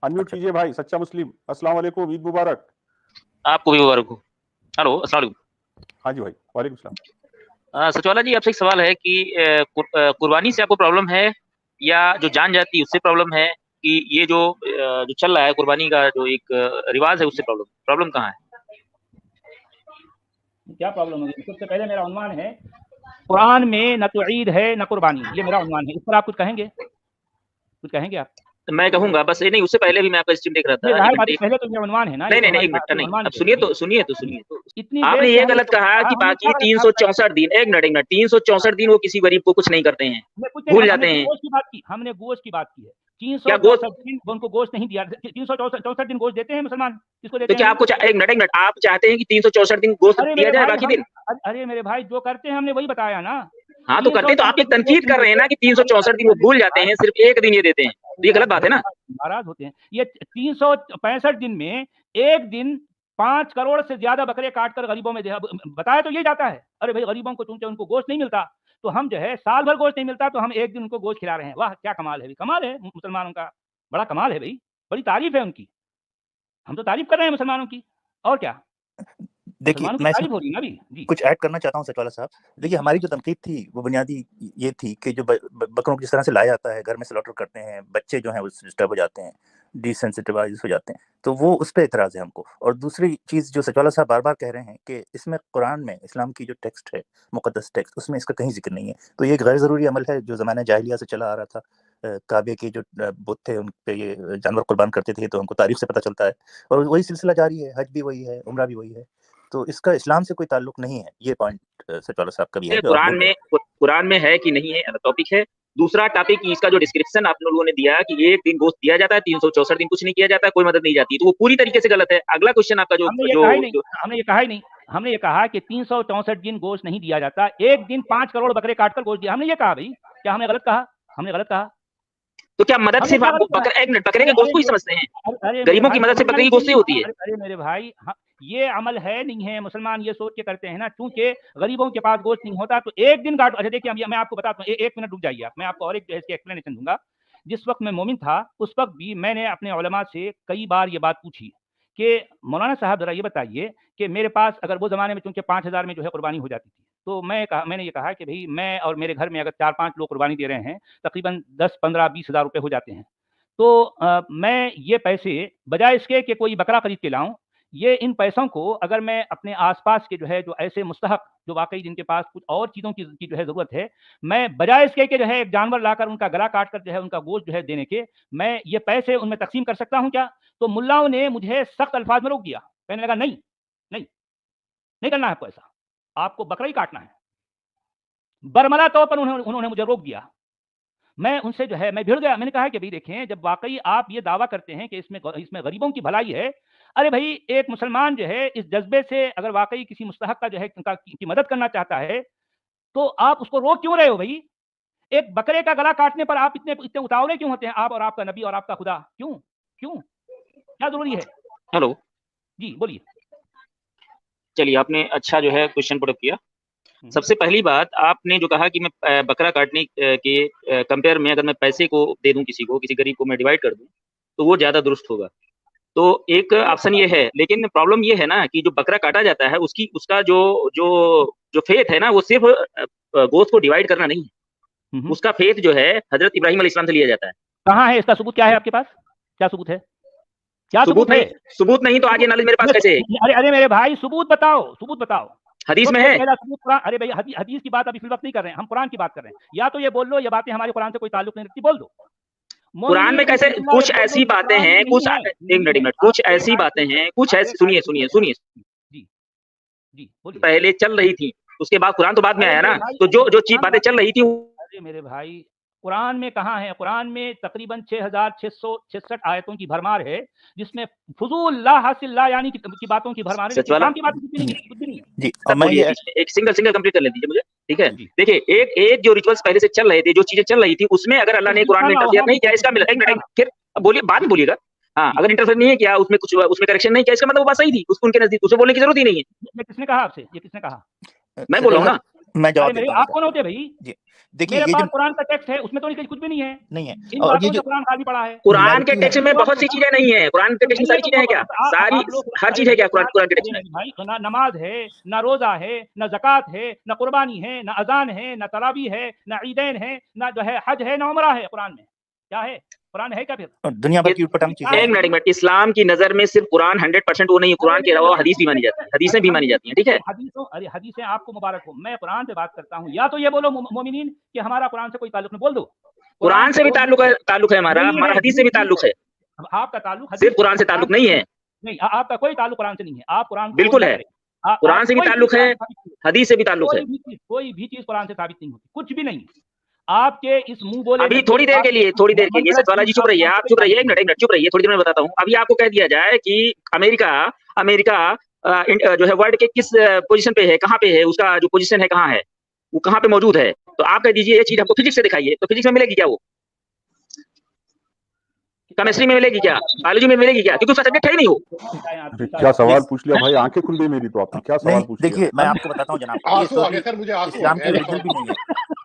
Unmute अच्छा कीजिए भाई सच्चा मुस्लिम। अस्सलाम वालेकुम, ईद मुबारक। आपको भी मुबारक हो। हेलो, अस्सलाम वालेकुम। हाँ जी भाई, वालेकुम सलाम। सचवाला जी, आपसे एक सवाल है कि कुर्बानी से आपको प्रॉब्लम है या जो जान जाती है उससे प्रॉब्लम है, कि ये जो चल रहा है कुर्बानी का जो एक रिवाज है उससे प्रॉब्लम प्रॉब्लम कहाँ है? क्या प्रॉब्लम होगी? सबसे पहले मेरा उन्वान है, कुरान में न तो ईद है न कुर्बानी, ये मेरा उन्वान है। इस पर आप कुछ कहेंगे? कुछ कहेंगे आप? तो मैं कहूंगा बस ये नहीं, उससे पहले भी मैं आपका स्ट्रीम देख रहा ये था, जाहिर एक बात घंटे। है, पहले तो मेरा उन्वान है ना, ये नहीं तो नहीं नहीं, हमारी एक मिनट नहीं, उन्वान अब है सुनिए जी। तो सुनिए तो सुनिए तो इतनी आपने देर से ये हमने गलत तो कहा कि हमने बाकी क्या गलत कहा? 364 दिन, एक मिनट एक मिनट, 364 दिन वो किसी गरीब को कुछ नहीं करते हैं, हमने कुछ नहीं, भूल हमने जाते तो हैं। गोश्त की बात की, हमने गोश्त की बात की है। क्या गोश्त? 364 दिन उनको गोश्त नहीं दिया। 364 दिन गोश्त देते हैं मुसलमान? किसको देते तो हैं क्या भाई? आपको एक मिनट आप चाहते हैं कि 364 दिन गोश्त अरे दिया मेरे जाए भाई बाकी हम दिन? अरे मेरे भाई, जो करते हैं हमने वही बताया ना। हाँ तो करते तो आप 364 एक दिन गोश्त तनकीद नहीं कर रहे हैं देते। ना कि 364 दिन वो भूल जाते हैं, सिर्फ एक दिन ये देते हैं, तो ये गलत बात है ना। नाराज होते हैं। ये 365 दिन में एक दिन 5 करोड़ से ज्यादा बकरे काट कर गरीबों में बताया तो ये जाता है। अरे भाई, गरीबों को चूंकि उनको गोश्त नहीं मिलता, तो हम जो है साल भर गोश्त नहीं मिलता तो हम एक दिन उनको गोश्त खिला रहे हैं। वाह, क्या कमाल है भाई, कमाल है मुसलमानों का, बड़ा कमाल है भाई, बड़ी तारीफ है उनकी। हम तो तारीफ कर रहे हैं मुसलमानों की, और क्या? देखिए, मुसलमानों की मैं तारीफ हो रही है ना अभी जी। कुछ ऐड करना चाहता हूँ सचवाला साहब। देखिए, हमारी जो तनकीद थी वो बुनियादी ये थी कि जो बकरों को जिस तरह से लाया जाता है, घर में स्लॉटर करते हैं, बच्चे जो हैं उससे डिस्टर्ब हो जाते हैं, डिसेंसिटाइज हो जाते हैं, तो वो उस पर एतराज़ है हमको। और दूसरी चीज़ जो सचवाला साहब बार बार कह रहे हैं कि इसमें कुरान में इस्लाम की जो टेक्स्ट है, मुक़द्दस टेक्स्ट, उसमें इसका कहीं जिक्र नहीं है। तो ये एक गैर ज़रूरी अमल है जो ज़माने जाहिलिया से चला आ रहा था। काबे के जो बुत थे उन पे ये जानवर कुर्बान करते थे, तो हमको तारीख से पता चलता है, और वही सिलसिला जारी है। हज भी वही है, उम्रा भी वही है, तो इसका इस्लाम से कोई ताल्लुक नहीं है। ये पॉइंट सचवाला साहब का भी है जो आप बोल रहे हैं। कुरान में है कि नहीं है अलग टॉपिक है। दूसरा टॉपिक, इसका जो डिस्क्रिप्शन आप लोगों ने दिया कि एक दिन गोश्त दिया जाता है, 364 दिन कुछ नहीं किया जाता है, कोई मदद नहीं जाती, तो वो पूरी तरीके से गलत है। अगला क्वेश्चन आपका जो हमने ये जो, कहा ही नहीं, जो हमने ये कहा ही नहीं। हमने ये कहा कि 364 दिन गोश्त नहीं दिया जाता, एक दिन 5 करोड़ बकरे काटकर गोश्त दिया, हमने ये कहा भाई। क्या हमने गलत कहा? हमने गलत कहा? तो क्या मदद हमने सिर्फ क्या आप गलत कहा? एक मिनट, बकरे के अरे गोश्त अरे को ही ये समझते हैं? अरे मेरे गरीबों की भाई, मदद से समझना बकरे नहीं की गोश्त से होती है? अरे मेरे भाई, ये अमल है नहीं है, मुसलमान ये सोच के करते हैं ना, चूंकि गरीबों के पास गोश्त नहीं होता तो एक दिन काट। अच्छा देखिए, मैं आपको बताता हूँ, एक मिनट रुक जाइए आप, मैं आपको और एक इसकी एक्सप्लेनेशन दूंगा। जिस वक्त मैं मोमिन था उस वक्त भी मैंने अपने उलमा से कई बार ये बात पूछी कि मौलाना साहब जरा ये बताइए कि मेरे पास अगर वो जमाने में चूंकि 5,000 में जो है कुर्बानी हो जाती थी, तो मैंने ये कहा कि भाई मैं और मेरे घर में अगर 4-5 लोग कुर्बानी दे रहे हैं, तकरीबन 10-15-20 हज़ार रुपये हो जाते हैं। तो मैं ये पैसे बजाय इसके कि कोई बकरा खरीद के लाऊं, ये इन पैसों को अगर मैं अपने आसपास के जो है जो ऐसे मुस्तहक जो वाकई जिनके पास कुछ और चीज़ों की जो है ज़रूरत है, मैं बजाय इसके कि जो है एक जानवर लाकर उनका गला काट कर जो है उनका गोश्त जो है देने के, मैं ये पैसे उनमें तकसीम कर सकता हूँ क्या? तो मुल्लाओं ने मुझे सख्त अल्फाज में रोक दिया। कहने लगा नहीं, नहीं, नहीं करना है आपको ऐसा, आपको बकरा ही काटना है। बरमला तौर पर उन्होंने मुझे रोक दिया। मैं उनसे जो है मैं भिड़ गया। मैंने कहा कि भाई देखें, जब वाकई आप ये दावा करते हैं कि इसमें गरीबों की भलाई है, अरे भाई एक मुसलमान जो है इस जज्बे से अगर वाकई किसी मुस्तहक का जो है की मदद करना चाहता है, तो आप उसको रोक क्यों रहे हो भाई? एक बकरे का गला काटने पर आप इतने इतने उतावले क्यों होते हैं, आप और आपका नबी और आपका खुदा? क्यों क्यों क्या जरूरी है? हेलो जी बोलिए। चलिए, आपने अच्छा जो है क्वेश्चन पुट अप किया। सबसे पहली बात, आपने जो कहा कि मैं बकरा काटने के कंपेयर में अगर मैं पैसे को दे दूं, किसी गरीब को मैं डिवाइड कर दूं, तो वो ज्यादा दुरुस्त होगा। तो एक ऑप्शन ये है, लेकिन प्रॉब्लम ये है ना कि जो बकरा काटा जाता है उसका जो जो जो फेथ है ना, वो सिर्फ गोश्त को डिवाइड करना नहीं है। उसका फेथ जो है हजरत इब्राहिम अलैहिस्सलाम से लिया जाता है। कहाँ है इसका सबूत? क्या है आपके पास? क्या सबूत है? क्या सबूत है? सबूत नहीं तो आगे नॉलेज मेरे पास कैसे है? अरे अरे मेरे भाई, सबूत बताओ, सबूत बताओ। हदीस में है। पहला सबूत कुरान। अरे भाई, हदीस की बात अभी फिल वक्त नहीं कर रहे हैं, हम कुरान की बात कर रहे हैं। या तो ये बोल लो ये बातें हमारे कुरान से कोई ताल्लुक नहीं रखती, बोल दो। कुरान में कैसे कुछ ऐसी बातें हैं, कुछ एक मिनट, कुछ ऐसी बातें हैं, कुछ ऐसी, सुनिए सुनिए सुनिए, जी जी बोलिए। पहले चल रही थी, उसके बाद कुरान तो बाद में आया ना, तो जो चीज बातें चल रही थी। अरे मेरे भाई, कुरान में कहाँ है? कुरान में तकरीबन 6,666 आयतों की भरमार है, जिसमें फुजूल ला हासिल ला यानी की बातों की भरमार है, लेकिन इस्लाम की बात कुछ भी नहीं है। जी, और मैं ये एक सिंगल कंप्लीट कर लेती मुझे, ठीक है? देखिए, एक जो रिचुअल्स पहले से चल रहे थे, जो चीजें चल रही थी, उसमें अगर अल्लाह ने कुरान में इंटरफेयर नहीं किया, इसका एक मिनट फिर बोलिए, बाद में बोलिएगा। हाँ, अगर इंटरफेयर नहीं किया, उसमें करेक्शन नहीं किया, इसका मतलब वो बात सही थी, उसको उनके नजदीक उसे बोलने की जरूरत ही नहीं है। ये किसने कहा आपसे? ये किसने कहा? मैं बोल रहा हूँ ना। मैं जवाब अरे मेरे देता हूँ आप सर। कौन होते भाई? जी देखिए मेरे ये पास जो कुरान का टेक्स्ट है, उसमें तो नहीं कुछ भी नहीं है। नहीं है इन और बातों ये में जो कुरान खाली पड़ा है। कुरान के लड़की टेक्स्ट है में बहुत सी चीजें नहीं है, कुरान के टेक्स्ट में सारी चीजें हैं क्या? सारी हर चीज है क्या कुरान के टेक्स्ट में? भाई ना नमाज है, ना रोजा है, ना ज़कात है, ना कुर्बानी है, ना अजान है, ना तरावी है, ना ईदैन है, ना जो है हज है, ना उमरा है। कुरान में क्या है? कुरान है क्या फिर? दुनिया भर की उटपटांग चीजें एक हैं। मिनट, इस्लाम की नजर में सिर्फ कुरान 100% वो नहीं है, कुरान के अलावा हदीस भी मानी जाती है, हदीसें भी मानी जाती हैं, ठीक है? अरे हदीसें आपको मुबारक हो, मैं कुरान पे बात करता हूँ। या तो ये बोलो मोमिनीन कि हमारा कुरान से कोई ताल्लुक नहीं, बोल दो कुरान से भी ताल्लुक है हमारा हदीस से भी ताल्लुक है, आपका ताल्लुक सिर्फ कुरान से ताल्लुक नहीं है। नहीं, आपका कोई ताल्लुक कुरान से नहीं है। आप कुरान को बिल्कुल है, कुरान से भी ताल्लुक है, हदीस से भी ताल्लुक है। कोई भी चीज कुरान से साबित नहीं होती, कुछ भी नहीं। आपके इस मुंह बोले अभी थोड़ी देर के लिए सतपाला जी चुप रहिए, आप चुप रहिए, एक मिनट चुप रहिए, थोड़ी देर में बताता हूँ। अभी आपको कह दिया जाए कि अमेरिका जो है वर्ल्ड के किस पोजीशन पे है, कहाँ पे है, उसका जो पोजीशन है कहाँ है, वो कहाँ पे मौजूद है, तो आप कह दीजिए ये चीज हमको फिजिक्स से दिखाइए, तो फिजिक्स में मिलेगी क्या? वो केमिस्ट्री में मिलेगी क्या? बायोलॉजी में मिलेगी क्या? क्योंकि उसका सब्जेक्ट है ही नहीं वो। अरे क्या सवाल पूछ लिया भाई, आंखें खुल गई मेरी तो। आपने क्या सवाल नहीं पूछ लिया? देखिए मैं आपको बताता हूँ जनाब, ये आंसू आ तो गए सर, मुझे आंसू आ इस्लाम की गए। ओरिजिनल भी नहीं है।